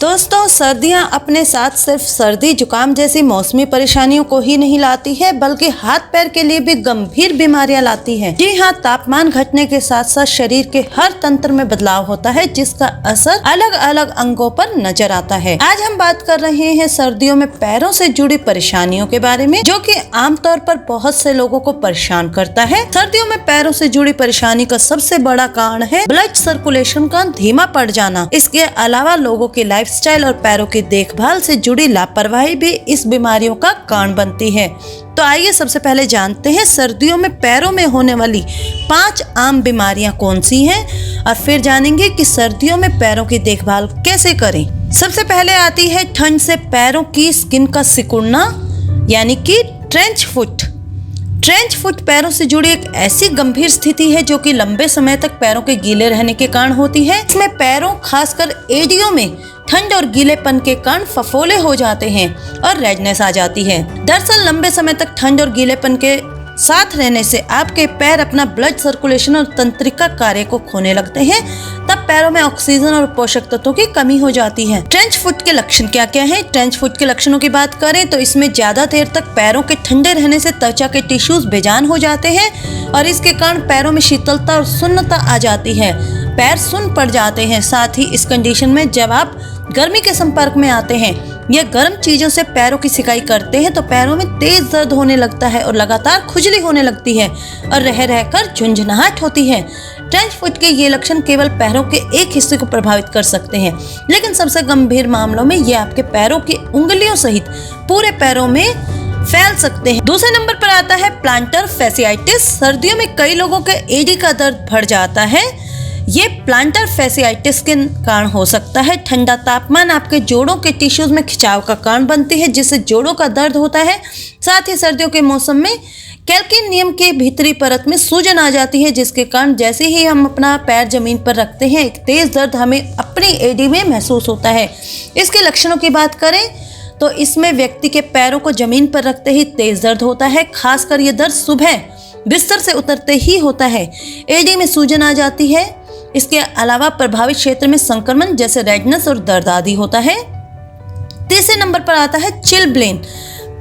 दोस्तों, सर्दियां अपने साथ सिर्फ सर्दी जुकाम जैसी मौसमी परेशानियों को ही नहीं लाती है, बल्कि हाथ पैर के लिए भी गंभीर बीमारियां लाती है। जी हाँ, तापमान घटने के साथ साथ शरीर के हर तंत्र में बदलाव होता है, जिसका असर अलग अलग अंगों पर नजर आता है। आज हम बात कर रहे हैं सर्दियों में पैरों से जुड़ी परेशानियों के बारे में, जो कि आमतौर पर बहुत से लोगों को परेशान करता है। सर्दियों में पैरों से जुड़ी परेशानी का सबसे बड़ा कारण है ब्लड सर्कुलेशन का धीमा पड़ जाना। इसके अलावा लोगों की लाइफस्टाइल और पैरों की देखभाल से जुड़ी लापरवाही भी इस बीमारियों का कारण बनती है। तो आइए सबसे पहले जानते हैं सर्दियों में पैरों में होने वाली 5 आम बीमारियां कौन सी हैं, और फिर जानेंगे कि सर्दियों में पैरों की देखभाल कैसे करें। सबसे पहले आती है ठंड से पैरों की स्किन का सिकुड़ना, यानी कि ट्रेंच फुट। ट्रेंच फुट पैरों से जुड़ी एक ऐसी गंभीर स्थिति है जो कि लंबे समय तक पैरों के गीले रहने के कारण होती है। इसमें पैरों, खासकर एड़ियों में ठंड और गीलेपन के कारण फफोले हो जाते हैं और रेडनेस आ जाती है। दरअसल लंबे समय तक ठंड और गीलेपन के साथ रहने से आपके पैर अपना ब्लड सर्कुलेशन और तंत्रिका कार्य को खोने लगते हैं। तब पैरों में ऑक्सीजन और पोषक तत्वों की कमी हो जाती है। ट्रेंच फुट के लक्षण क्या क्या हैं? ट्रेंच फुट के लक्षणों की बात करें तो इसमें ज्यादा देर तक पैरों के ठंडे रहने से त्वचा के टिश्यूज बेजान हो जाते हैं और इसके कारण पैरों में शीतलता और सुन्नता आ जाती है। पैर सुन्न पड़ जाते हैं। साथ ही इस कंडीशन में जब आप गर्मी के संपर्क में आते हैं या गर्म चीजों से पैरों की सिकाई करते हैं तो पैरों में तेज दर्द होने लगता है और लगातार खुजली होने लगती है और रह रहकर झुंझुनाहट होती है। ट्रेंच फुट के ये लक्षण केवल पैरों के एक हिस्से को प्रभावित कर सकते हैं, लेकिन सबसे गंभीर मामलों में ये आपके पैरों की उंगलियों सहित पूरे पैरों में फैल सकते हैं। दूसरे नंबर पर आता है प्लांटर फैसियाइटिस। सर्दियों में कई लोगों के एड़ी का दर्द बढ़ जाता है। ये प्लांटर फैसियाइटिस के कारण हो सकता है। ठंडा तापमान आपके जोड़ों के टिश्यूज में खिंचाव का कारण बनती है, जिससे जोड़ों का दर्द होता है। साथ ही सर्दियों के मौसम में कैल्केनियम के भीतरी परत में सूजन आ जाती है, जिसके कारण जैसे ही हम अपना पैर जमीन पर रखते हैं एक तेज दर्द हमें अपनी एड़ी में महसूस होता है। इसके लक्षणों की बात करें तो इसमें व्यक्ति के पैरों को जमीन पर रखते ही तेज दर्द होता है। खासकर ये दर्द सुबह बिस्तर से उतरते ही होता है। एड़ी में सूजन आ जाती है। इसके अलावा प्रभावित क्षेत्र में संक्रमण जैसे रेडनेस और दर्द आदि होता है। तीसरे नंबर पर आता है चिलब्लेन,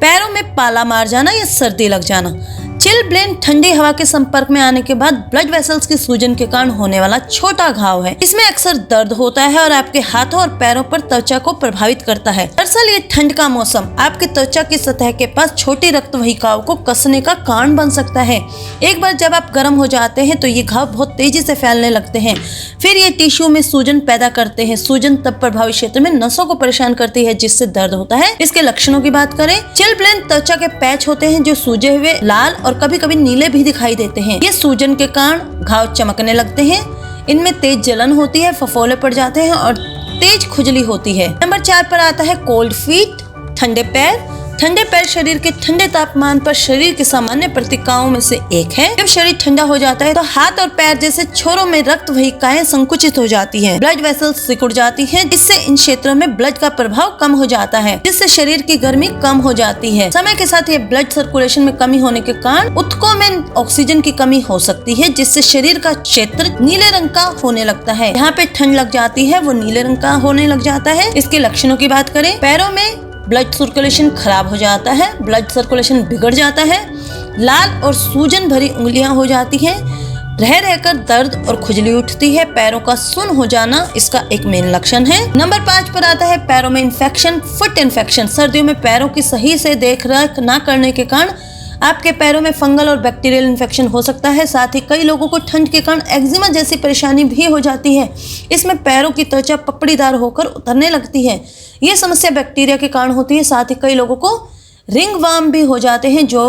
पैरों में पाला मार जाना या सर्दी लग जाना। चिलब्लेन ठंडी हवा के संपर्क में आने के बाद ब्लड वेसल्स की सूजन के कारण होने वाला छोटा घाव है। इसमें अक्सर दर्द होता है और आपके हाथों और पैरों पर त्वचा को प्रभावित करता है। दरअसल ये ठंड का मौसम आपके त्वचा की सतह के पास छोटी रक्त वाहिकाओं को कसने का कारण बन सकता है। एक बार जब आप गर्म हो जाते हैं तो ये घाव बहुत तेजी से फैलने लगते हैं। फिर ये टिश्यू में सूजन पैदा करते हैं। सूजन तब प्रभावित क्षेत्र में नसों को परेशान करती है, जिससे दर्द होता है। इसके लक्षणों की बात करें, चिलब्लेन त्वचा के पैच होते हैं जो सूजे हुए लाल और कभी कभी नीले भी दिखाई देते हैं। ये सूजन के कारण घाव चमकने लगते हैं। इनमें तेज जलन होती है, फफोले पड़ जाते हैं और तेज खुजली होती है। नंबर 4 पर आता है कोल्ड फीट, ठंडे पैर। ठंडे पैर शरीर के ठंडे तापमान पर शरीर की सामान्य प्रतिक्रियाओं में से एक है। जब शरीर ठंडा हो जाता है तो हाथ और पैर जैसे छोरों में रक्त वाहिकाएं संकुचित हो जाती हैं, ब्लड वेसल्स सिकुड़ जाती हैं, जिससे इन क्षेत्रों में ब्लड का प्रभाव कम हो जाता है, जिससे शरीर की गर्मी कम हो जाती है। समय के साथ ये ब्लड सर्कुलेशन में कमी होने के कारण ऊतकों में ऑक्सीजन की कमी हो सकती है, जिससे शरीर का क्षेत्र नीले रंग का होने लगता है। यहाँ पे ठंड लग जाती है वो नीले रंग का होने लग जाता है। इसके लक्षणों की बात करें, पैरों में ब्लड सर्कुलेशन खराब हो जाता है, ब्लड सर्कुलेशन बिगड़ जाता है, लाल और सूजन भरी उंगलियां हो जाती हैं, रह रहकर दर्द और खुजली उठती है, पैरों का सुन्न हो जाना इसका एक मेन लक्षण है। नंबर 5 पर आता है पैरों में इन्फेक्शन, फुट इन्फेक्शन। सर्दियों में पैरों की सही से देखरेख न करने के कारण आपके पैरों में फंगल और बैक्टीरियल इन्फेक्शन हो सकता है। साथ ही कई लोगों को ठंड के कारण एक्जिमा जैसी परेशानी भी हो जाती है। इसमें पैरों की त्वचा पपड़ीदार होकर उतरने लगती है। ये समस्या बैक्टीरिया के कारण होती है। साथ ही कई लोगों को रिंगवर्म भी हो जाते हैं जो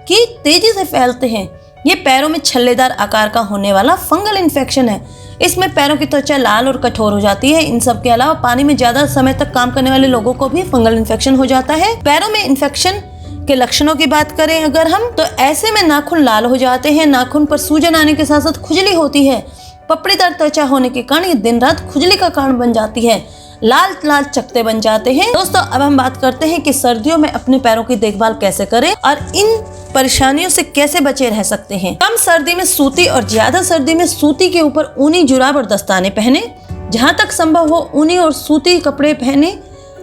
कि तेजी से फैलते हैं। ये पैरों में छल्लेदार आकार का होने वाला फंगल इन्फेक्शन है। इसमें पैरों की त्वचा लाल और कठोर हो जाती है। इन सब के अलावा पानी में ज्यादा समय तक काम करने वाले लोगों को भी फंगल इन्फेक्शन हो जाता है। पैरों में इन्फेक्शन के लक्षणों की बात करें अगर हम, तो ऐसे में नाखून लाल हो जाते हैं, नाखून पर सूजन आने के साथ साथ खुजली होती है। पपड़ीदार त्वचा होने के कारण ये दिन रात खुजली का कारण बन जाती है। लाल लाल चकत्ते बन जाते हैं। दोस्तों, अब हम बात करते हैं कि सर्दियों में अपने पैरों की देखभाल कैसे करें और इन परेशानियों से कैसे बचे रह सकते हैं। कम सर्दी में सूती और ज्यादा सर्दी में सूती के ऊपर ऊनी जुराब और दस्ताने पहने। जहाँ तक संभव हो ऊनी और सूती कपड़े पहने।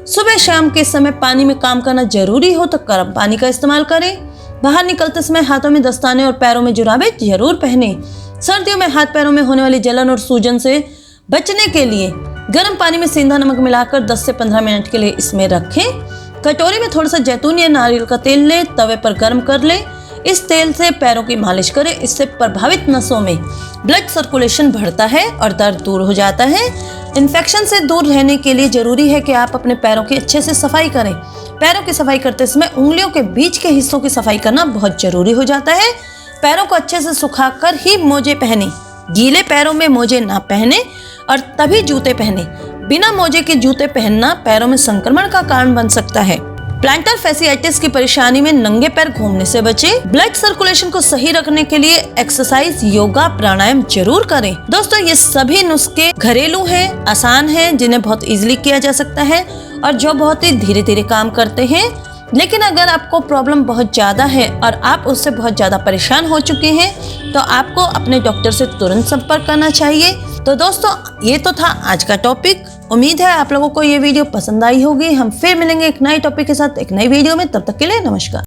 सुबह शाम के समय पानी में काम करना जरूरी हो तो गर्म पानी का इस्तेमाल करें। बाहर निकलते समय हाथों में दस्ताने और पैरों में जुराबे जरूर पहने। सर्दियों में हाथ पैरों में होने वाली जलन और सूजन से बचने के लिए गर्म पानी में सेंधा नमक मिलाकर 10 से 15 मिनट के लिए इसमें रखें। कटोरी में थोड़ा सा जैतून या नारियल का तेल लें, तवे पर गर्म कर लें। इस तेल से पैरों की मालिश करें। इससे प्रभावित नसों में ब्लड सर्कुलेशन बढ़ता है और दर्द दूर हो जाता है। इन्फेक्शन से दूर रहने के लिए जरूरी है कि आप अपने पैरों की अच्छे से सफाई करें। पैरों की सफाई करते समय उंगलियों के बीच के हिस्सों की सफाई करना बहुत जरूरी हो जाता है। पैरों को अच्छे से सुखाकर ही मोजे पहने। गीले पैरों में मोजे ना पहने और तभी जूते पहने। बिना मोजे के जूते पहनना पैरों में संक्रमण का कारण बन सकता है। प्लांटर फैसियाइटिस की परेशानी में नंगे पैर घूमने से बचें। ब्लड सर्कुलेशन को सही रखने के लिए एक्सरसाइज, योगा, प्राणायाम जरूर करें। दोस्तों, ये सभी नुस्खे घरेलू हैं, आसान हैं, जिन्हें बहुत इजीली किया जा सकता है और जो बहुत ही धीरे धीरे काम करते हैं। लेकिन अगर आपको प्रॉब्लम बहुत ज़्यादा है और आप उससे बहुत ज़्यादा परेशान हो चुके हैं तो आपको अपने डॉक्टर से तुरंत संपर्क करना चाहिए। तो दोस्तों, ये तो था आज का टॉपिक। उम्मीद है आप लोगों को ये वीडियो पसंद आई होगी। हम फिर मिलेंगे एक नए टॉपिक के साथ एक नई वीडियो में। तब तक के लिए नमस्कार।